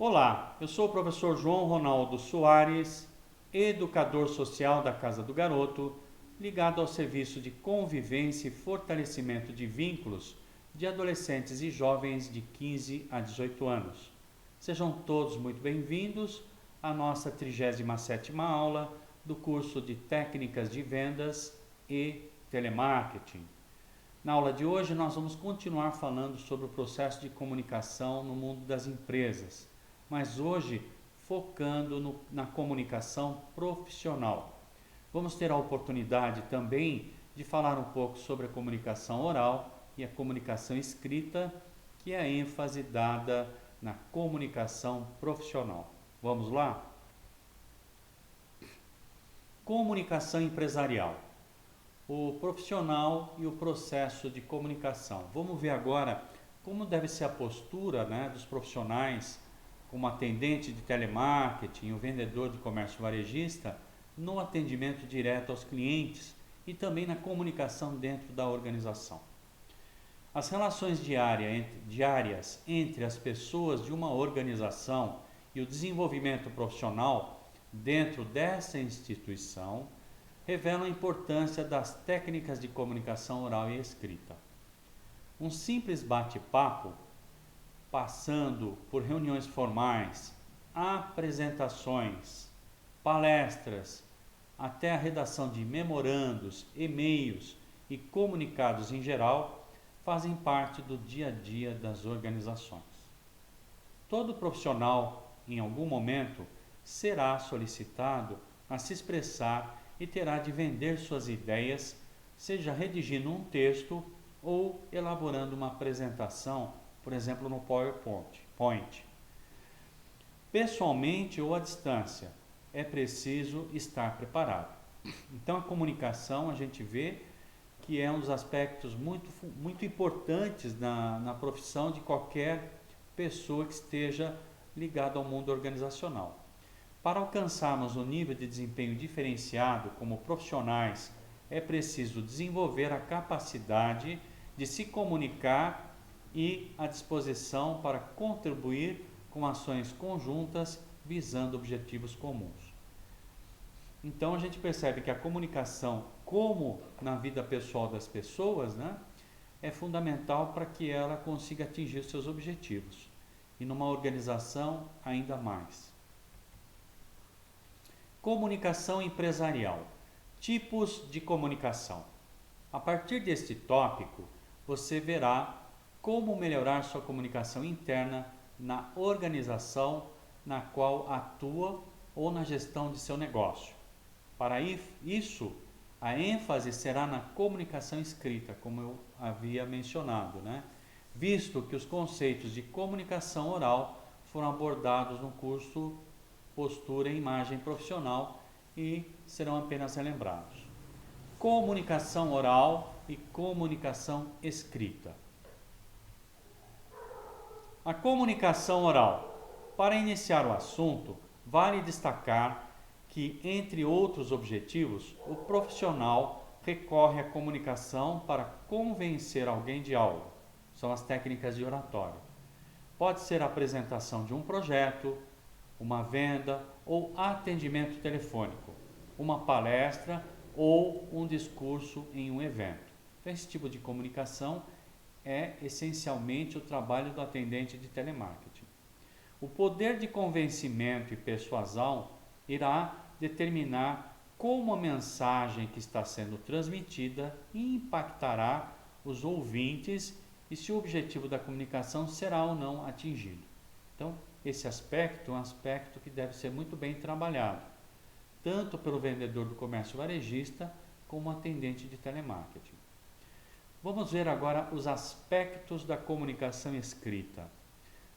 Olá, eu sou o professor João Ronaldo Soares, educador social da Casa do Garoto, ligado ao serviço de convivência e fortalecimento de vínculos de adolescentes e jovens de 15 a 18 anos. Sejam todos muito bem-vindos à nossa 37ª aula do curso de Técnicas de Vendas e Telemarketing. Na aula de hoje nós vamos continuar falando sobre o processo de comunicação no mundo das empresas, mas hoje focando na comunicação profissional. Vamos ter a oportunidade também de falar um pouco sobre a comunicação oral e a comunicação escrita, que é a ênfase dada na comunicação profissional. Vamos lá? Comunicação empresarial. O profissional e o processo de comunicação. Vamos ver agora como deve ser a postura, dos profissionais, como atendente de telemarketing, o vendedor de comércio varejista, no atendimento direto aos clientes e também na comunicação dentro da organização. As relações diárias entre as pessoas de uma organização e o desenvolvimento profissional dentro dessa instituição revelam a importância das técnicas de comunicação oral e escrita. Um simples bate-papo, passando por reuniões formais, apresentações, palestras, até a redação de memorandos, e-mails e comunicados em geral, fazem parte do dia a dia das organizações. Todo profissional, em algum momento, será solicitado a se expressar e terá de vender suas ideias, seja redigindo um texto ou elaborando uma apresentação, por exemplo, no PowerPoint. Pessoalmente ou à distância, é preciso estar preparado. Então, a comunicação, a gente vê que é um dos aspectos muito importantes na profissão de qualquer pessoa que esteja ligada ao mundo organizacional. Para alcançarmos um nível de desempenho diferenciado como profissionais, é preciso desenvolver a capacidade de se comunicar e a disposição para contribuir com ações conjuntas visando objetivos comuns. Então a gente percebe que a comunicação, como na vida pessoal das pessoas, é fundamental para que ela consiga atingir seus objetivos. E numa organização, ainda mais. Comunicação empresarial. Tipos de comunicação. A partir deste tópico, você verá como melhorar sua comunicação interna na organização na qual atua ou na gestão de seu negócio. Para isso, a ênfase será na comunicação escrita, como eu havia mencionado, visto que os conceitos de comunicação oral foram abordados no curso Postura e Imagem Profissional e serão apenas relembrados. Comunicação oral e comunicação escrita. A comunicação oral. Para iniciar o assunto, vale destacar que, entre outros objetivos, o profissional recorre à comunicação para convencer alguém de algo. São as técnicas de oratória. Pode ser a apresentação de um projeto, uma venda ou atendimento telefônico, uma palestra ou um discurso em um evento. Então, esse tipo de comunicação é essencialmente o trabalho do atendente de telemarketing. O poder de convencimento e persuasão irá determinar como a mensagem que está sendo transmitida impactará os ouvintes e se o objetivo da comunicação será ou não atingido. Então, esse aspecto é um aspecto que deve ser muito bem trabalhado, tanto pelo vendedor do comércio varejista como atendente de telemarketing. Vamos ver agora os aspectos da comunicação escrita.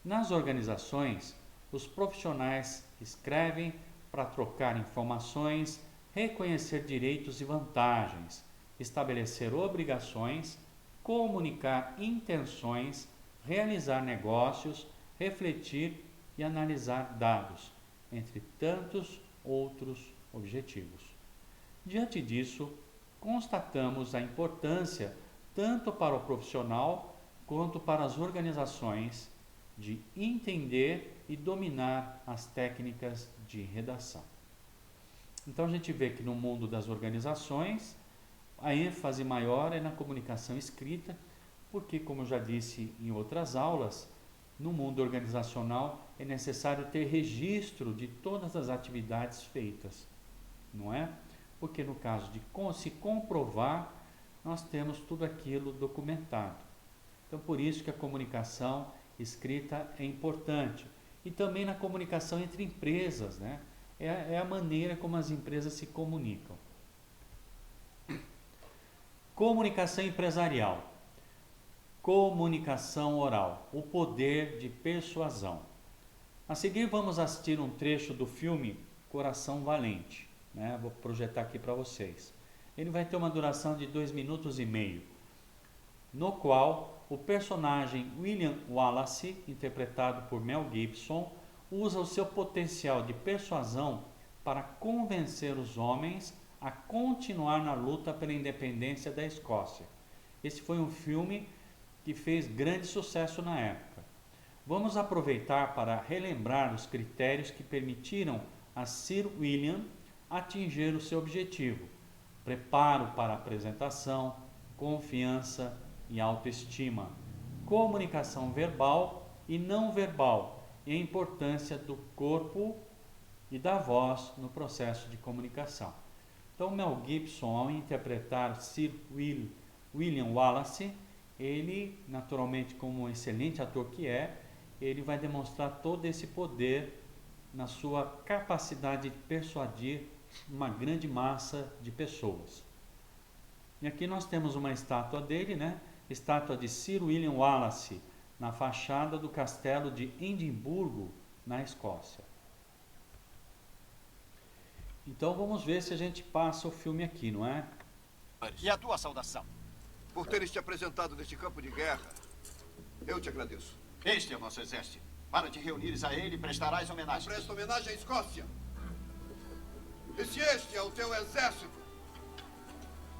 Nas organizações, os profissionais escrevem para trocar informações, reconhecer direitos e vantagens, estabelecer obrigações, comunicar intenções, realizar negócios, refletir e analisar dados, entre tantos outros objetivos. Diante disso, constatamos a importância, tanto para o profissional quanto para as organizações, de entender e dominar as técnicas de redação. Então a gente vê que no mundo das organizações, a ênfase maior é na comunicação escrita, porque, como eu já disse em outras aulas, no mundo organizacional é necessário ter registro de todas as atividades feitas, não é? Porque no caso de se comprovar, nós temos tudo aquilo documentado. Então, por isso que a comunicação escrita é importante. E também na comunicação entre empresas, né? É a maneira como as empresas se comunicam. Comunicação empresarial. Comunicação oral. O poder de persuasão. A seguir vamos assistir um trecho do filme Coração Valente, né? Vou projetar aqui para vocês. Ele vai ter uma duração de 2 minutos e meio, no qual o personagem William Wallace, interpretado por Mel Gibson, usa o seu potencial de persuasão para convencer os homens a continuar na luta pela independência da Escócia. Esse foi um filme que fez grande sucesso na época. Vamos aproveitar para relembrar os critérios que permitiram a Sir William atingir o seu objetivo: preparo para a apresentação, confiança e autoestima, comunicação verbal e não verbal, e a importância do corpo e da voz no processo de comunicação. Então, Mel Gibson, ao interpretar Sir William Wallace, ele, naturalmente, como um excelente ator que é, ele vai demonstrar todo esse poder na sua capacidade de persuadir uma grande massa de pessoas. E aqui nós temos uma estátua dele, né? Estátua de Sir William Wallace, na fachada do castelo de Edimburgo, na Escócia. Então vamos ver se a gente passa o filme aqui, não é? E a tua saudação? Por teres te apresentado neste campo de guerra, eu te agradeço. Este é o nosso exército. Para te reunires a ele, prestarás homenagem. Presta homenagem à Escócia. E se este é o teu exército,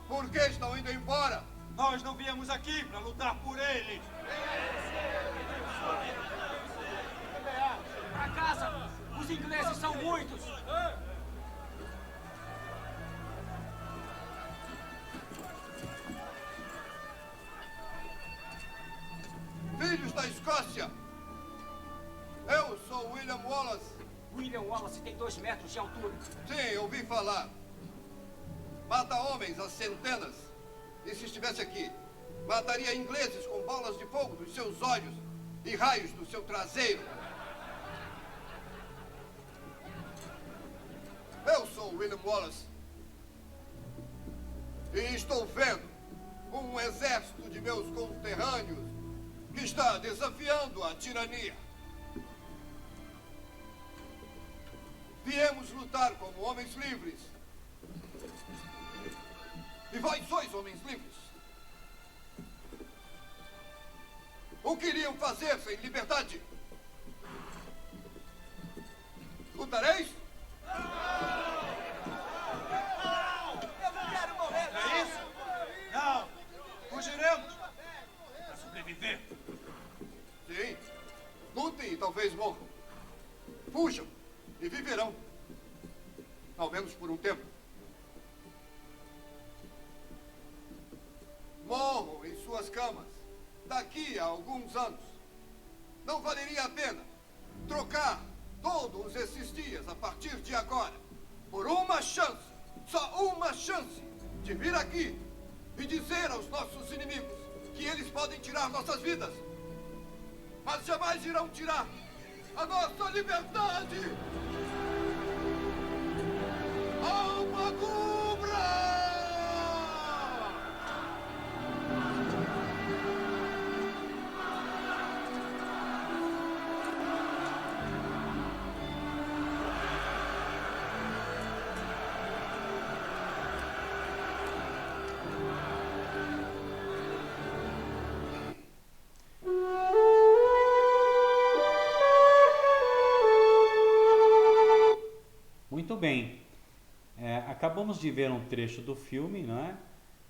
por que estão indo embora? Nós não viemos aqui para lutar por ele. Para casa! Os ingleses são muitos! Filhos da Escócia! Eu sou William Wallace. William Wallace tem 2 metros de altura. Sim, ouvi falar. Mata homens a centenas. E se estivesse aqui, mataria ingleses com bolas de fogo nos seus olhos e raios no seu traseiro. Eu sou William Wallace. E estou vendo um exército de meus conterrâneos que está desafiando a tirania. Viemos lutar como homens livres. E vós sois homens livres. O que iriam fazer sem liberdade? Lutareis? Eu não quero morrer. É isso? Não. Fugiremos. Para sobreviver. Sim. Lutem e talvez morram. Fujam e viverão. Ao menos por um tempo. Morram em suas camas daqui a alguns anos. Não valeria a pena trocar todos esses dias a partir de agora por uma chance, só uma chance, de vir aqui e dizer aos nossos inimigos que eles podem tirar nossas vidas, mas jamais irão tirar a nossa liberdade! Alma cubra! Muito bem. Acabamos de ver um trecho do filme, né?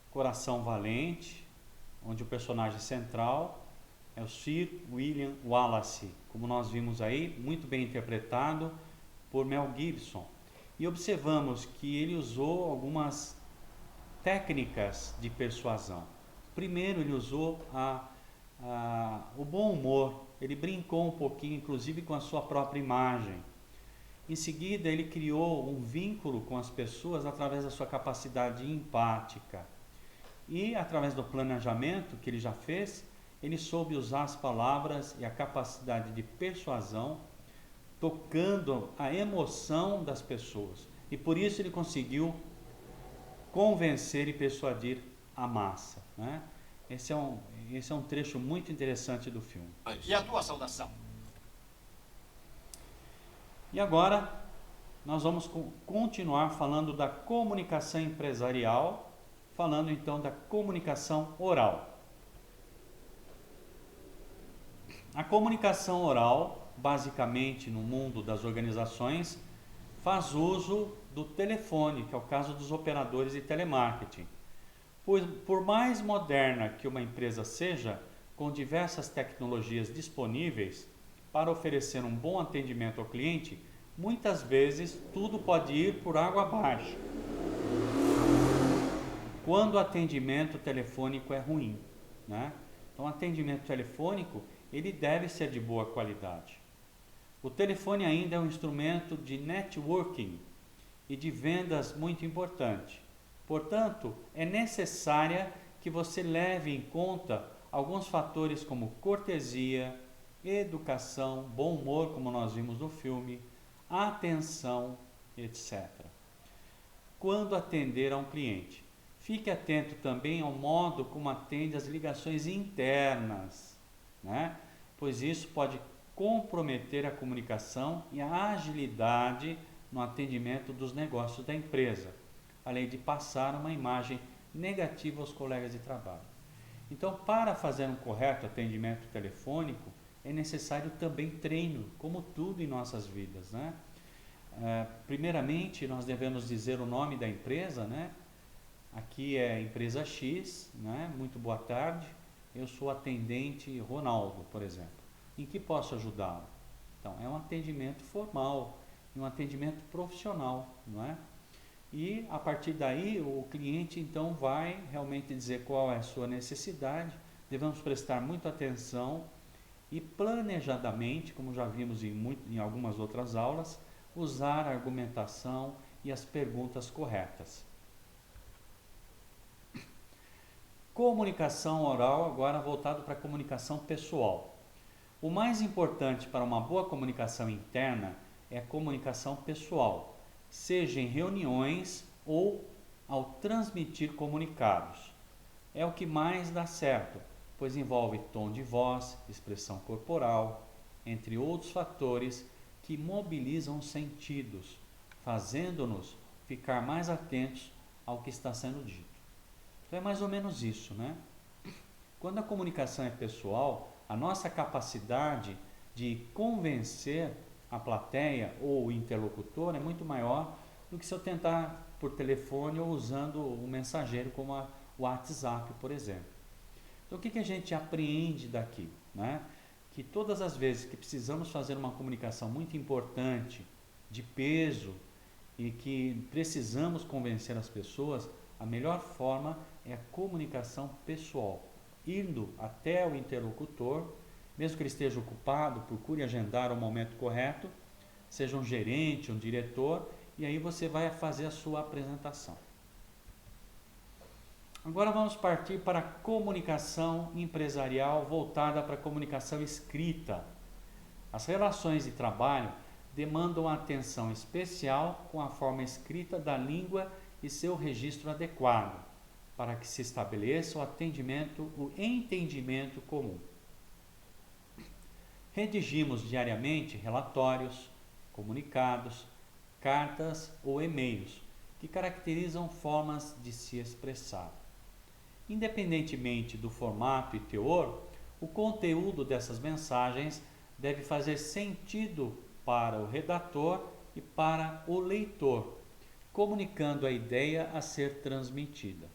Coração Valente, onde o personagem central é o Sir William Wallace, como nós vimos aí, muito bem interpretado por Mel Gibson. E observamos que ele usou algumas técnicas de persuasão. Primeiro, ele usou o bom humor, ele brincou um pouquinho, inclusive com a sua própria imagem. Em seguida, ele criou um vínculo com as pessoas através da sua capacidade empática. E, através do planejamento que ele já fez, ele soube usar as palavras e a capacidade de persuasão, tocando a emoção das pessoas. E por isso ele conseguiu convencer e persuadir a massa, né? Esse é um trecho muito interessante do filme. E a tua saudação? E agora nós vamos continuar falando da comunicação empresarial, falando então da comunicação oral. A comunicação oral, basicamente no mundo das organizações, faz uso do telefone, que é o caso dos operadores de telemarketing. Por mais moderna que uma empresa seja, com diversas tecnologias disponíveis para oferecer um bom atendimento ao cliente, muitas vezes tudo pode ir por água abaixo quando o atendimento telefônico é ruim, né? Então, o atendimento telefônico ele deve ser de boa qualidade. O telefone ainda é um instrumento de networking e de vendas muito importante. Portanto, é necessária que você leve em conta alguns fatores como cortesia, educação, bom humor, como nós vimos no filme, atenção, etc. Quando atender a um cliente, fique atento também ao modo como atende as ligações internas, né? Pois isso pode comprometer a comunicação e a agilidade no atendimento dos negócios da empresa, além de passar uma imagem negativa aos colegas de trabalho. Então, para fazer um correto atendimento telefônico, é necessário também treino, como tudo em nossas vidas, né? Primeiramente, nós devemos dizer o nome da empresa, né? Aqui é a empresa X, né? Muito boa tarde, eu sou atendente Ronaldo, por exemplo. Em que posso ajudá-lo? Então, é um atendimento formal, um atendimento profissional, não é? E a partir daí o cliente então vai realmente dizer qual é a sua necessidade, devemos prestar muita atenção e planejadamente, como já vimos em algumas outras aulas, usar a argumentação e as perguntas corretas. Comunicação oral agora voltado para a comunicação pessoal. O mais importante para uma boa comunicação interna é a comunicação pessoal, seja em reuniões ou ao transmitir comunicados. É o que mais dá certo, pois envolve tom de voz, expressão corporal, entre outros fatores que mobilizam os sentidos, fazendo-nos ficar mais atentos ao que está sendo dito. Então é mais ou menos isso, né? Quando a comunicação é pessoal, a nossa capacidade de convencer a plateia ou o interlocutor é muito maior do que se eu tentar por telefone ou usando um mensageiro como o WhatsApp, por exemplo. Então o que a gente apreende daqui, né? Que todas as vezes que precisamos fazer uma comunicação muito importante, de peso, e que precisamos convencer as pessoas, a melhor forma é a comunicação pessoal, indo até o interlocutor, mesmo que ele esteja ocupado, procure agendar o momento correto, seja um gerente, um diretor, e aí você vai fazer a sua apresentação. Agora vamos partir para a comunicação empresarial voltada para a comunicação escrita. As relações de trabalho demandam atenção especial com a forma escrita da língua e seu registro adequado, para que se estabeleça o entendimento comum. Redigimos diariamente relatórios, comunicados, cartas ou e-mails, que caracterizam formas de se expressar. Independentemente do formato e teor, o conteúdo dessas mensagens deve fazer sentido para o redator e para o leitor, comunicando a ideia a ser transmitida.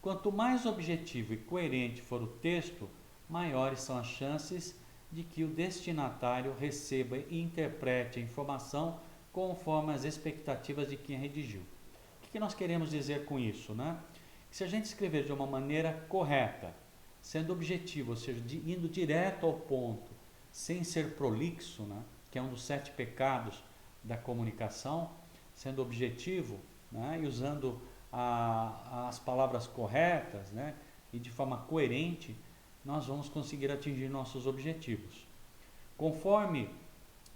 Quanto mais objetivo e coerente for o texto, maiores são as chances de que o destinatário receba e interprete a informação conforme as expectativas de quem redigiu. O que nós queremos dizer com isso, né? Que se a gente escrever de uma maneira correta, sendo objetivo, ou seja, indo direto ao ponto, sem ser prolixo, né? Que é um dos 7 pecados da comunicação, sendo objetivo, né? E usando as palavras corretas, né? E de forma coerente, nós vamos conseguir atingir nossos objetivos. Conforme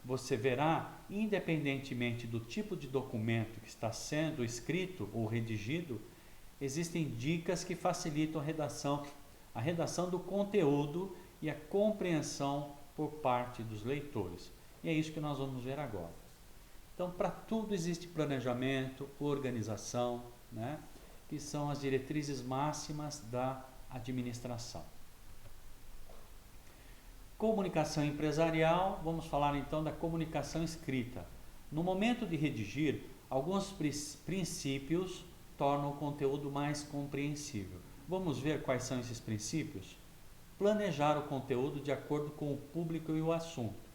você verá, independentemente do tipo de documento que está sendo escrito ou redigido, existem dicas que facilitam a redação do conteúdo e a compreensão por parte dos leitores. E é isso que nós vamos ver agora. Então, para tudo existe planejamento, organização, né? Que são as diretrizes máximas da administração. Comunicação empresarial, vamos falar então da comunicação escrita. No momento de redigir, alguns princípios tornam o conteúdo mais compreensível. Vamos ver quais são esses princípios? Planejar o conteúdo de acordo com o público e o assunto.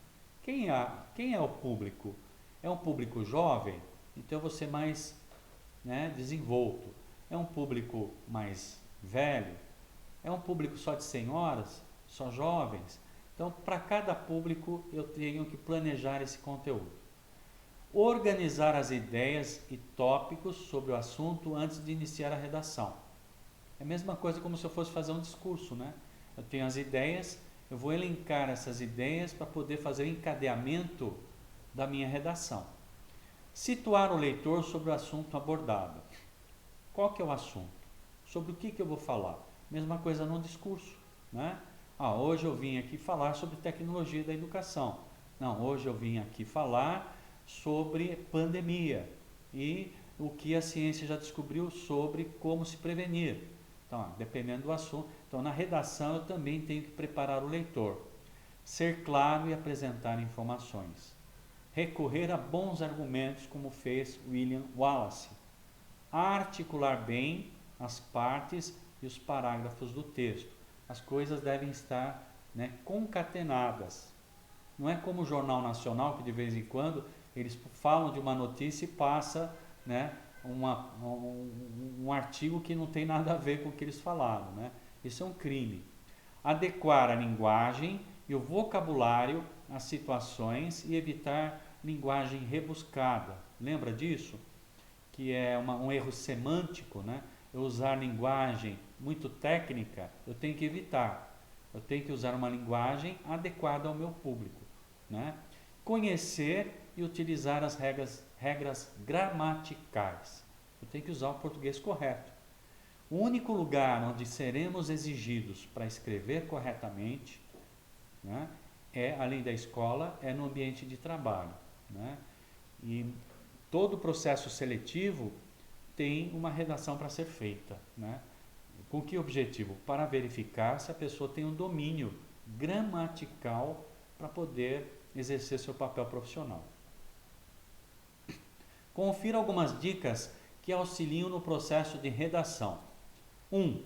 Quem é o público? É um público jovem? Então eu vou ser mais, né, desenvolto. É um público mais velho? É um público só de senhoras? Só jovens? Então, para cada público, eu tenho que planejar esse conteúdo. Organizar as ideias e tópicos sobre o assunto antes de iniciar a redação. É a mesma coisa como se eu fosse fazer um discurso, né? Eu tenho as ideias, eu vou elencar essas ideias para poder fazer o encadeamento da minha redação. Situar o leitor sobre o assunto abordado. Qual que é o assunto? Sobre o que eu vou falar? Mesma coisa no discurso, né? Hoje eu vim aqui falar sobre tecnologia da educação. Não, hoje eu vim aqui falar sobre pandemia e o que a ciência já descobriu sobre como se prevenir. Então, dependendo do assunto. Então, na redação eu também tenho que preparar o leitor. Ser claro e apresentar informações. Recorrer a bons argumentos, como fez William Wallace. Articular bem as partes e os parágrafos do texto. As coisas devem estar, né, concatenadas. Não é como o Jornal Nacional, que de vez em quando eles falam de uma notícia e passa, né, um artigo que não tem nada a ver com o que eles falaram, né? Isso é um crime. Adequar a linguagem e o vocabulário às situações e evitar linguagem rebuscada. Lembra disso? Que é um erro semântico, né? Eu usar linguagem muito técnica, eu tenho que evitar. Eu tenho que usar uma linguagem adequada ao meu público, né? Conhecer e utilizar as regras gramaticais. Eu tenho que usar o português correto. O único lugar onde seremos exigidos para escrever corretamente, né, além da escola, é no ambiente de trabalho, né? E todo o processo seletivo tem uma redação para ser feita, né? Com que objetivo? Para verificar se a pessoa tem um domínio gramatical para poder exercer seu papel profissional. Confira algumas dicas que auxiliam no processo de redação. 1.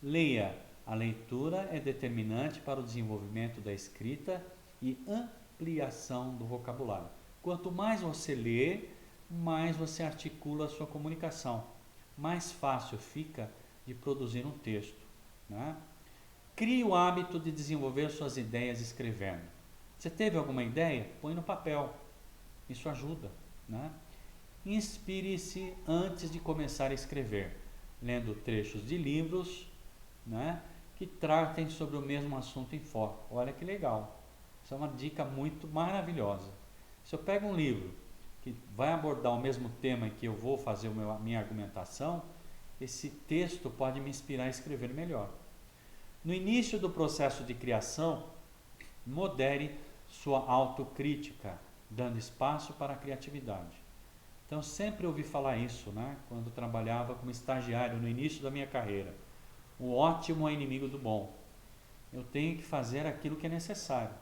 Leia. A leitura é determinante para o desenvolvimento da escrita e ampliação do vocabulário. Quanto mais você lê, mais você articula a sua comunicação. Mais fácil fica de produzir um texto, né? Crie o hábito de desenvolver suas ideias escrevendo. Você teve alguma ideia? Põe no papel. Isso ajuda, né? Inspire-se antes de começar a escrever, lendo trechos de livros, né, que tratem sobre o mesmo assunto em foco. Olha que legal. Isso é uma dica muito maravilhosa. Se eu pego um livro que vai abordar o mesmo tema em que eu vou fazer a minha argumentação, esse texto pode me inspirar a escrever melhor. No início do processo de criação, modere sua autocrítica, dando espaço para a criatividade. Então, sempre ouvi falar isso, né, quando trabalhava como estagiário no início da minha carreira. O ótimo é inimigo do bom. Eu tenho que fazer aquilo que é necessário.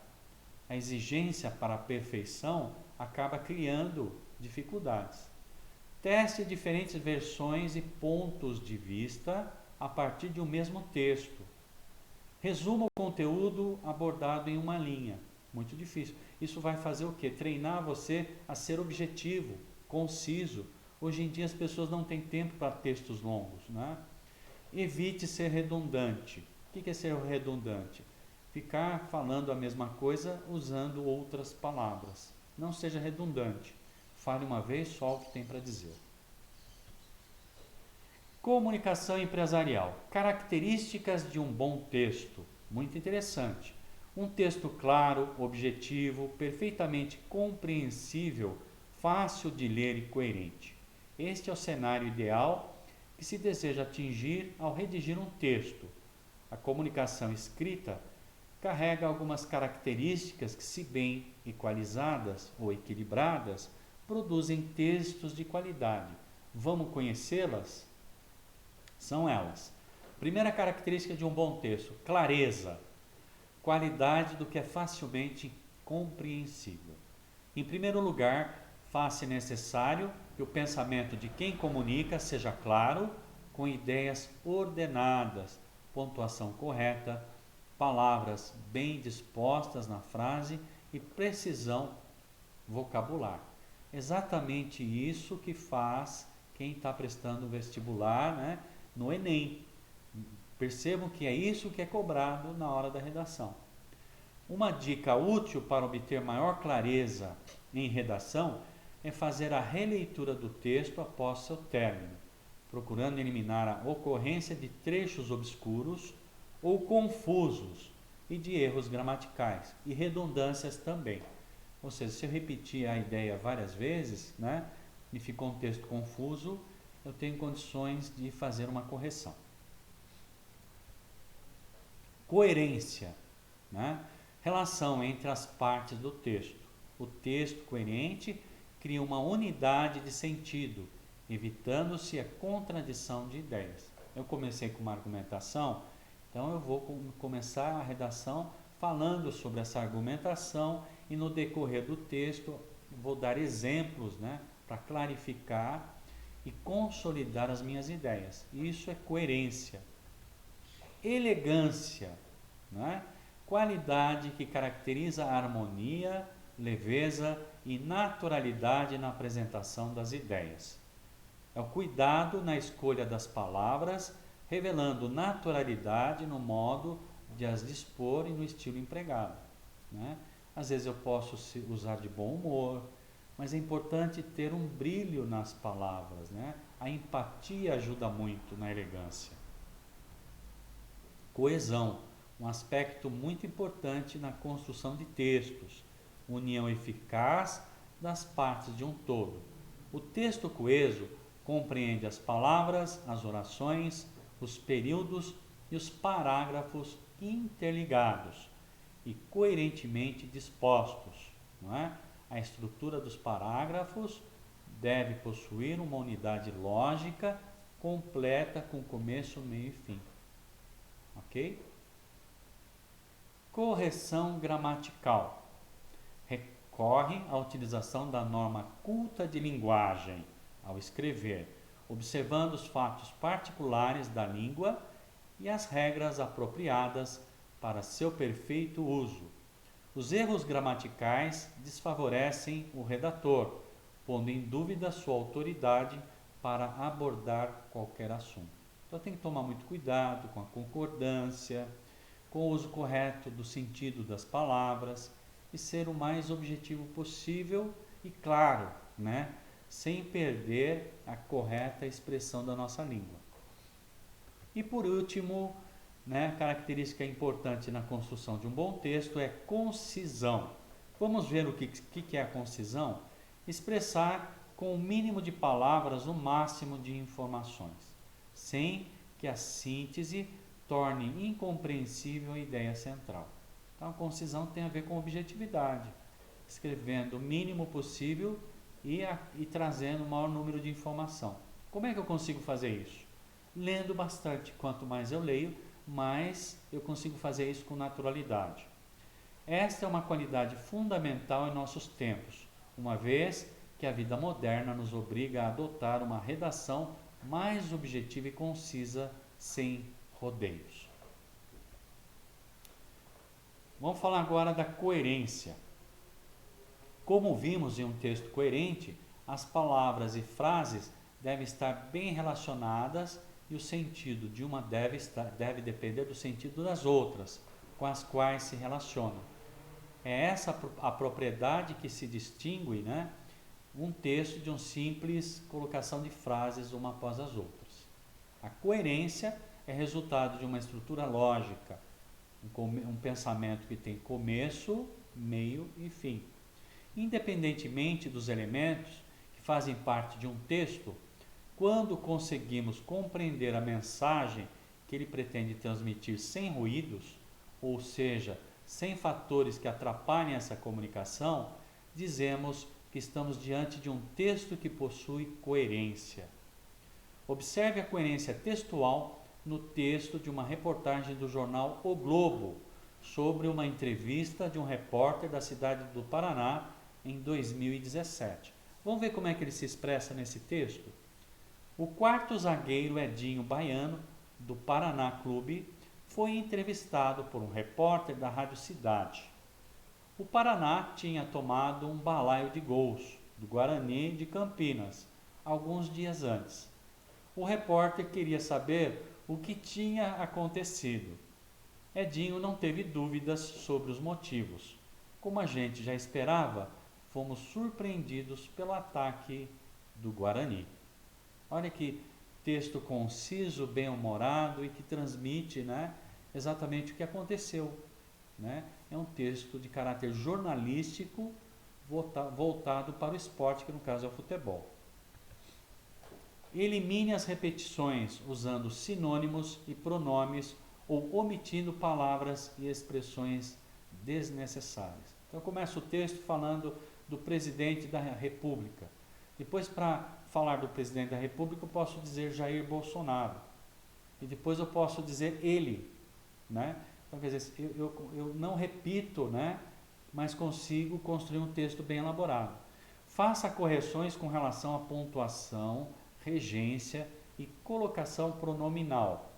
A exigência para a perfeição acaba criando dificuldades. Teste diferentes versões e pontos de vista a partir de um mesmo texto. Resuma o conteúdo abordado em uma linha. Muito difícil. Isso vai fazer o quê? Treinar você a ser objetivo, conciso. Hoje em dia as pessoas não têm tempo para textos longos, né? Evite ser redundante. O que é ser redundante? Ficar falando a mesma coisa usando outras palavras. Não seja redundante. Fale uma vez só o que tem para dizer. Comunicação empresarial. Características de um bom texto. Muito interessante. Um texto claro, objetivo, perfeitamente compreensível, fácil de ler e coerente. Este é o cenário ideal que se deseja atingir ao redigir um texto. A comunicação escrita carrega algumas características que, se bem equalizadas ou equilibradas, produzem textos de qualidade. Vamos conhecê-las? São elas. Primeira característica de um bom texto: clareza. Qualidade do que é facilmente compreensível. Em primeiro lugar, faz-se necessário que o pensamento de quem comunica seja claro, com ideias ordenadas, pontuação correta, palavras bem dispostas na frase e precisão vocabular. Exatamente isso que faz quem está prestando o vestibular, né, no Enem. Percebam que é isso que é cobrado na hora da redação. Uma dica útil para obter maior clareza em redação é fazer a releitura do texto após seu término, procurando eliminar a ocorrência de trechos obscuros ou confusos e de erros gramaticais e redundâncias também. Ou seja, se eu repetir a ideia várias vezes, né, e ficou um texto confuso, eu tenho condições de fazer uma correção. Coerência, né? Relação entre as partes do texto. O texto coerente cria uma unidade de sentido, evitando-se a contradição de ideias. Eu comecei com uma argumentação, então eu vou começar a redação falando sobre essa argumentação e no decorrer do texto vou dar exemplos, né, para clarificar e consolidar as minhas ideias. Isso é coerência. Elegância, né? Qualidade que caracteriza a harmonia, leveza e naturalidade na apresentação das ideias. É o cuidado na escolha das palavras, revelando naturalidade no modo de as dispor e no estilo empregado, né? Às vezes eu posso usar de bom humor, mas é importante ter um brilho nas palavras, né? A empatia ajuda muito na elegância. Coesão, um aspecto muito importante na construção de textos, união eficaz das partes de um todo. O texto coeso compreende as palavras, as orações, os períodos e os parágrafos interligados e coerentemente dispostos, não é? A estrutura dos parágrafos deve possuir uma unidade lógica completa com começo, meio e fim. Ok? Correção gramatical. Recorre à utilização da norma culta de linguagem ao escrever, observando os fatos particulares da língua e as regras apropriadas para seu perfeito uso. Os erros gramaticais desfavorecem o redator, pondo em dúvida sua autoridade para abordar qualquer assunto. Então tem que tomar muito cuidado com a concordância, com o uso correto do sentido das palavras e ser o mais objetivo possível e claro, né? Sem perder a correta expressão da nossa língua. E por último, né, característica importante na construção de um bom texto é concisão. Vamos ver o que é a concisão? Expressar com o mínimo de palavras o máximo de informações, sem que a síntese torne incompreensível a ideia central. Então, a concisão tem a ver com objetividade, escrevendo o mínimo possível e trazendo o maior número de informação. Como é que eu consigo fazer isso? Lendo bastante. Quanto mais eu leio, mais eu consigo fazer isso com naturalidade. Esta é uma qualidade fundamental em nossos tempos, uma vez que a vida moderna nos obriga a adotar uma redação mais objetiva e concisa, sem rodeios. Vamos falar agora da coerência. Como vimos em um texto coerente, as palavras e frases devem estar bem relacionadas e o sentido de uma deve depender do sentido das outras, com as quais se relacionam. É essa a propriedade que se distingue, né, um texto de uma simples colocação de frases uma após as outras. A coerência é resultado de uma estrutura lógica, um pensamento que tem começo, meio e fim. Independentemente dos elementos que fazem parte de um texto, quando conseguimos compreender a mensagem que ele pretende transmitir sem ruídos, ou seja, sem fatores que atrapalhem essa comunicação, dizemos que estamos diante de um texto que possui coerência. Observe a coerência textual no texto de uma reportagem do jornal O Globo sobre uma entrevista de um repórter da cidade do Paraná em 2017. Vamos ver como é que ele se expressa nesse texto? O quarto zagueiro Edinho Baiano, do Paraná Clube, foi entrevistado por um repórter da Rádio Cidade. O Paraná tinha tomado um balaio de gols do Guarani de Campinas alguns dias antes. O repórter queria saber o que tinha acontecido. Edinho não teve dúvidas sobre os motivos. Como a gente já esperava, fomos surpreendidos pelo ataque do Guarani. Olha que texto conciso, bem-humorado e que transmite, né, exatamente o que aconteceu. Né? É um texto de caráter jornalístico voltado para o esporte, que no caso é o futebol. Elimine as repetições usando sinônimos e pronomes ou omitindo palavras e expressões desnecessárias. Então começa o texto falando do presidente da República. Depois, para falar do presidente da República, eu posso dizer Jair Bolsonaro. E depois eu posso dizer ele. Né? Então, quer dizer, eu não repito, né? Mas consigo construir um texto bem elaborado. Faça correções com relação à pontuação, regência e colocação pronominal.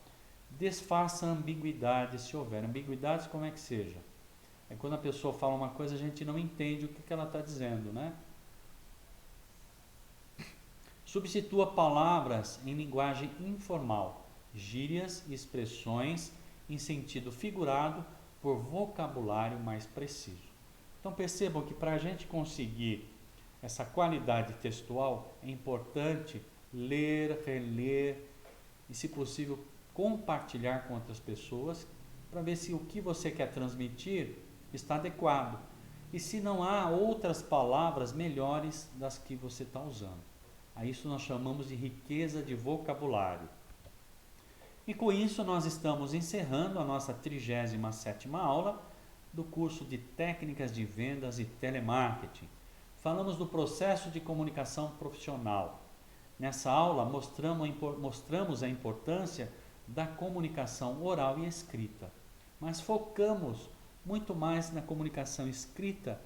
Desfaça ambiguidades, se houver ambiguidades, como é que seja. É quando a pessoa fala uma coisa, a gente não entende o que ela está dizendo, né? Substitua palavras em linguagem informal, gírias e expressões em sentido figurado por vocabulário mais preciso. Então percebam que para a gente conseguir essa qualidade textual é importante ler, reler e, se possível, compartilhar com outras pessoas para ver se o que você quer transmitir está adequado e se não há outras palavras melhores das que você está usando. A isso nós chamamos de riqueza de vocabulário. E com isso nós estamos encerrando a nossa 37ª aula do curso de Técnicas de Vendas e Telemarketing. Falamos do processo de comunicação profissional. Nessa aula mostramos a importância da comunicação oral e escrita, mas focamos muito mais na comunicação escrita,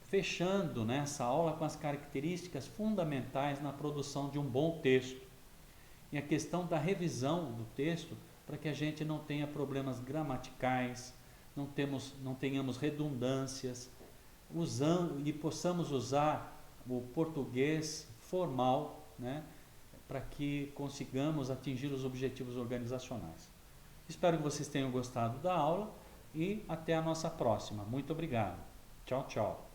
fechando nessa aula com as características fundamentais na produção de um bom texto. E a questão da revisão do texto para que a gente não tenha problemas gramaticais, não tenhamos redundâncias, e possamos usar o português formal, né, para que consigamos atingir os objetivos organizacionais. Espero que vocês tenham gostado da aula e até a nossa próxima. Muito obrigado. Tchau, tchau.